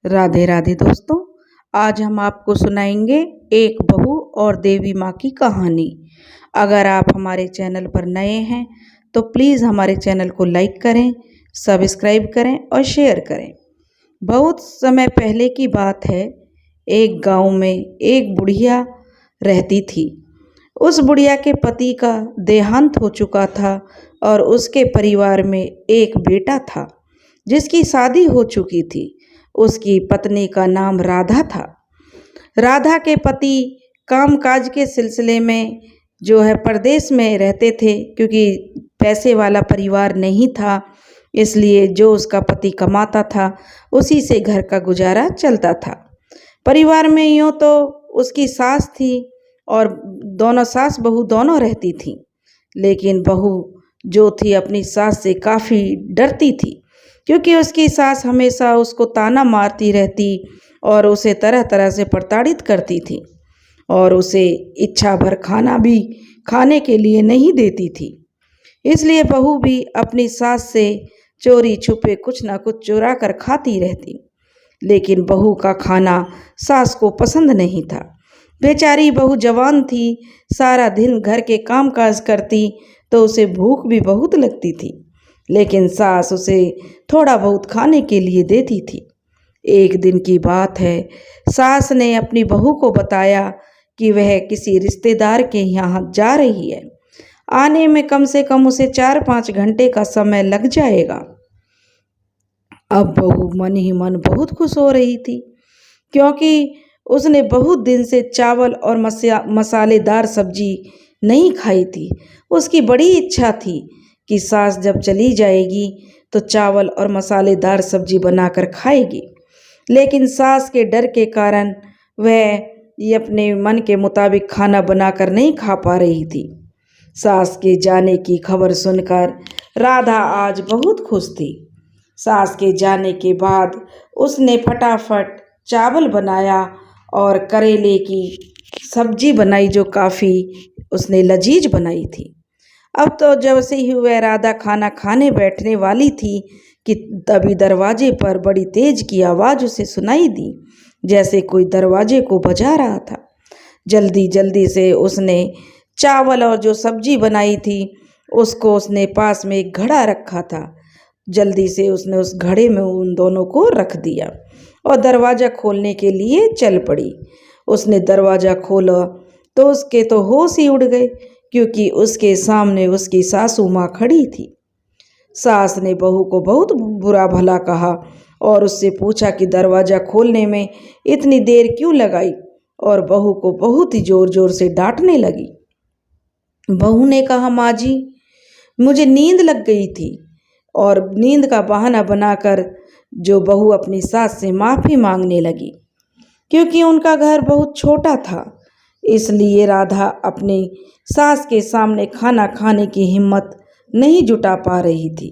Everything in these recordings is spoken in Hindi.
राधे राधे दोस्तों। आज हम आपको सुनाएंगे एक बहू और देवी माँ की कहानी। अगर आप हमारे चैनल पर नए हैं तो प्लीज़ हमारे चैनल को लाइक करें, सब्सक्राइब करें और शेयर करें। बहुत समय पहले की बात है। एक गांव में एक बुढ़िया रहती थी। उस बुढ़िया के पति का देहांत हो चुका था और उसके परिवार में एक बेटा था जिसकी शादी हो चुकी थी। उसकी पत्नी का नाम राधा था। राधा के पति कामकाज के सिलसिले में परदेश में रहते थे, क्योंकि पैसे वाला परिवार नहीं था, इसलिए जो उसका पति कमाता था उसी से घर का गुजारा चलता था। परिवार में यूँ तो उसकी सास थी और दोनों सास बहू दोनों रहती थीं, लेकिन बहू जो थी अपनी सास से काफ़ी डरती थी, क्योंकि उसकी सास हमेशा उसको ताना मारती रहती और उसे तरह तरह से प्रताड़ित करती थी और उसे इच्छा भर खाना भी खाने के लिए नहीं देती थी। इसलिए बहू भी अपनी सास से चोरी छुपे कुछ ना कुछ चुरा कर खाती रहती, लेकिन बहू का खाना सास को पसंद नहीं था। बेचारी बहू जवान थी, सारा दिन घर के कामकाज करती तो उसे भूख भी बहुत लगती थी, लेकिन सास उसे थोड़ा बहुत खाने के लिए देती थी। एक दिन की बात है, सास ने अपनी बहू को बताया कि वह किसी रिश्तेदार के यहाँ जा रही है। आने में कम से कम उसे 4-5 घंटे का समय लग जाएगा। अब बहू मन ही मन बहुत खुश हो रही थी, क्योंकि उसने बहुत दिन से चावल और मसालेदार सब्जी नहीं खाई थी। उसकी बड़ी इच्छा थी कि सास जब चली जाएगी तो चावल और मसालेदार सब्जी बनाकर खाएगी, लेकिन सास के डर के कारण वह ये अपने मन के मुताबिक खाना बनाकर नहीं खा पा रही थी। सास के जाने की खबर सुनकर राधा आज बहुत खुश थी। सास के जाने के बाद उसने फटाफट चावल बनाया और करेले की सब्जी बनाई, जो काफ़ी उसने लजीज बनाई थी। अब तो जब से ही वह राधा खाना खाने बैठने वाली थी कि तभी दरवाजे पर बड़ी तेज की आवाज़ उसे सुनाई दी, जैसे कोई दरवाजे को बजा रहा था। जल्दी जल्दी से उसने चावल और जो सब्जी बनाई थी उसको उसने पास में एक घड़ा रखा था, जल्दी से उसने उस घड़े में उन दोनों को रख दिया और दरवाज़ा खोलने के लिए चल पड़ी। उसने दरवाज़ा खोला तो उसके तो होश ही उड़ गए, क्योंकि उसके सामने उसकी सासू माँ खड़ी थी। सास ने बहू को बहुत बुरा भला कहा और उससे पूछा कि दरवाज़ा खोलने में इतनी देर क्यों लगाई, और बहू को बहुत ही ज़ोर ज़ोर से डांटने लगी। बहू ने कहा, माँ जी, मुझे नींद लग गई थी, और नींद का बहाना बनाकर जो बहू अपनी सास से माफ़ी मांगने लगी, क्योंकि उनका घर बहुत छोटा था। इसलिए राधा अपनी सास के सामने खाना खाने की हिम्मत नहीं जुटा पा रही थी,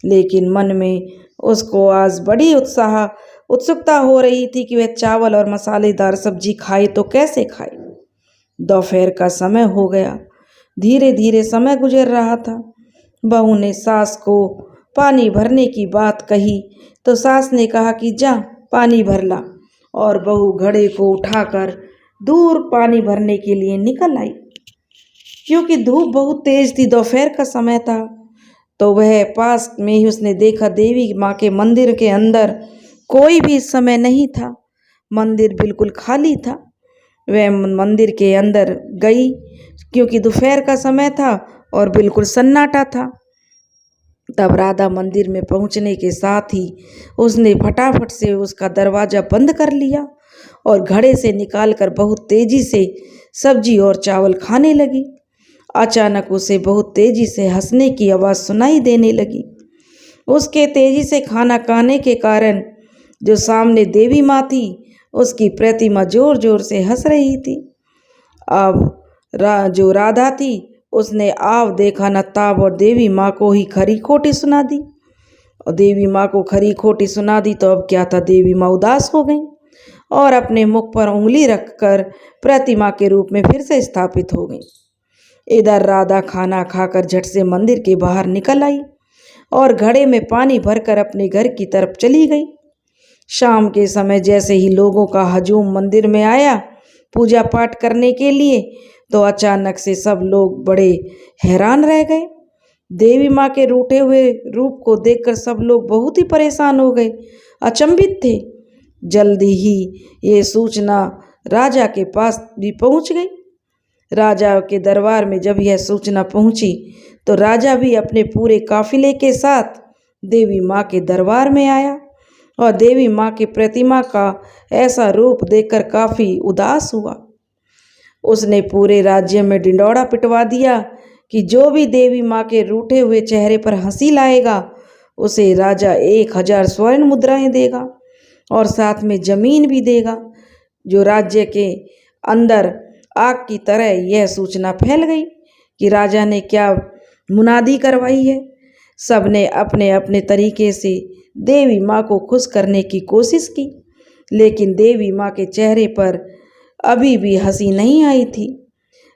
लेकिन मन में उसको आज बड़ी उत्सुकता हो रही थी कि वह चावल और मसालेदार सब्जी खाए तो कैसे खाए। दोपहर का समय हो गया, धीरे धीरे समय गुजर रहा था। बहू ने सास को पानी भरने की बात कही तो सास ने कहा कि जा पानी भर ला, और बहू घड़े को उठाकर दूर पानी भरने के लिए निकल आई। क्योंकि धूप बहुत तेज थी, दोपहर का समय था, तो वह पास में ही उसने देखा देवी माँ के मंदिर के अंदर कोई भी इस समय नहीं था। मंदिर बिल्कुल खाली था। वह मंदिर के अंदर गई, क्योंकि दोपहर का समय था और बिल्कुल सन्नाटा था। तब राधा मंदिर में पहुंचने के साथ ही उसने फटाफट से उसका दरवाज़ा बंद कर लिया और घड़े से निकालकर बहुत तेज़ी से सब्जी और चावल खाने लगी। अचानक उसे बहुत तेज़ी से हंसने की आवाज़ सुनाई देने लगी। उसके तेज़ी से खाना खाने के कारण जो सामने देवी माँ थी, उसकी प्रतिमा ज़ोर ज़ोर से हंस रही थी। अब जो राधा थी उसने आव देखा न ताब और देवी माँ को ही खरी खोटी सुना दी। और देवी माँ को खरी खोटी सुना दी तो अब क्या था, देवी माँ उदास हो गई और अपने मुख पर उंगली रखकर प्रतिमा के रूप में फिर से स्थापित हो गई। इधर राधा खाना खाकर झट से मंदिर के बाहर निकल आई और घड़े में पानी भरकर अपने घर की तरफ चली गई। शाम के समय जैसे ही लोगों का हजूम मंदिर में आया पूजा पाठ करने के लिए, तो अचानक से सब लोग बड़े हैरान रह गए। देवी माँ के रूठे हुए रूप को देखकर सब लोग बहुत ही परेशान हो गए, अचंभित थे। जल्दी ही ये सूचना राजा के पास भी पहुंच गई। राजा के दरबार में जब यह सूचना पहुंची तो राजा भी अपने पूरे काफिले के साथ देवी माँ के दरबार में आया और देवी माँ की प्रतिमा का ऐसा रूप देखकर काफी उदास हुआ। उसने पूरे राज्य में ढिंढोरा पिटवा दिया कि जो भी देवी माँ के रूठे हुए चेहरे पर हंसी लाएगा उसे राजा 1000 स्वर्ण मुद्राएं देगा और साथ में जमीन भी देगा। जो राज्य के अंदर आग की तरह यह सूचना फैल गई कि राजा ने क्या मुनादी करवाई है। सबने अपने अपने तरीके से देवी माँ को खुश करने की कोशिश की, लेकिन देवी माँ के चेहरे पर अभी भी हंसी नहीं आई थी।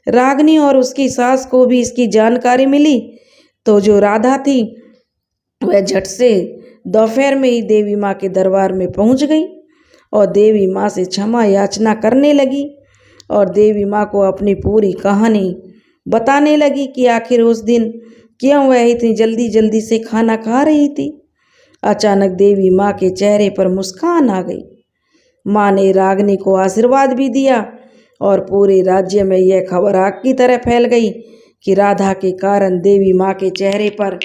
रागिनी और उसकी सास को भी इसकी जानकारी मिली तो जो राधा थी वह झट से दोपहर में ही देवी माँ के दरबार में पहुँच गई और देवी माँ से क्षमा याचना करने लगी और देवी माँ को अपनी पूरी कहानी बताने लगी कि आखिर उस दिन क्यों वह इतनी जल्दी जल्दी से खाना खा रही थी। अचानक देवी माँ के चेहरे पर मुस्कान आ गई। माँ ने रागिनी को आशीर्वाद भी दिया और पूरे राज्य में यह खबर आग की तरह फैल गई कि राधा के कारण देवी माँ के चेहरे पर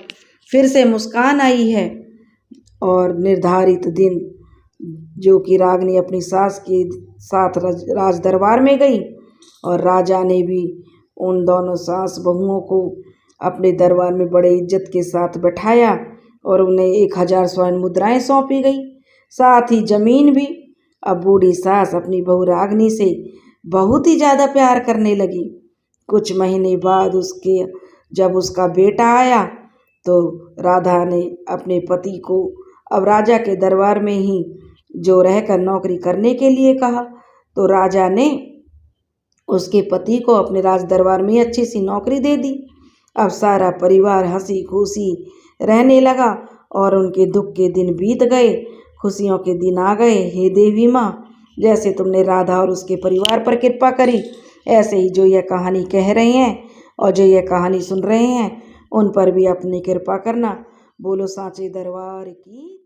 फिर से मुस्कान आई है। और निर्धारित दिन जो कि रागिनी अपनी सास के साथ राज दरबार में गई और राजा ने भी उन दोनों सास बहुओं को अपने दरबार में बड़े इज्जत के साथ बैठाया और उन्हें 1000 स्वर्ण मुद्राएं सौंपी गई, साथ ही जमीन भी। अब बूढ़ी सास अपनी बहू रागिनी से बहुत ही ज़्यादा प्यार करने लगी। कुछ महीने बाद जब उसका बेटा आया तो राधा ने अपने पति को अब राजा के दरबार में ही जो रहकर नौकरी करने के लिए कहा, तो राजा ने उसके पति को अपने राज दरबार में अच्छी सी नौकरी दे दी। अब सारा परिवार हंसी खुशी रहने लगा और उनके दुख के दिन बीत गए, खुशियों के दिन आ गए। हे देवी माँ, जैसे तुमने राधा और उसके परिवार पर कृपा करी, ऐसे ही जो यह कहानी कह रहे हैं और जो यह कहानी सुन रहे हैं उन पर भी अपनी कृपा करना। बोलो सांचे दरबार की।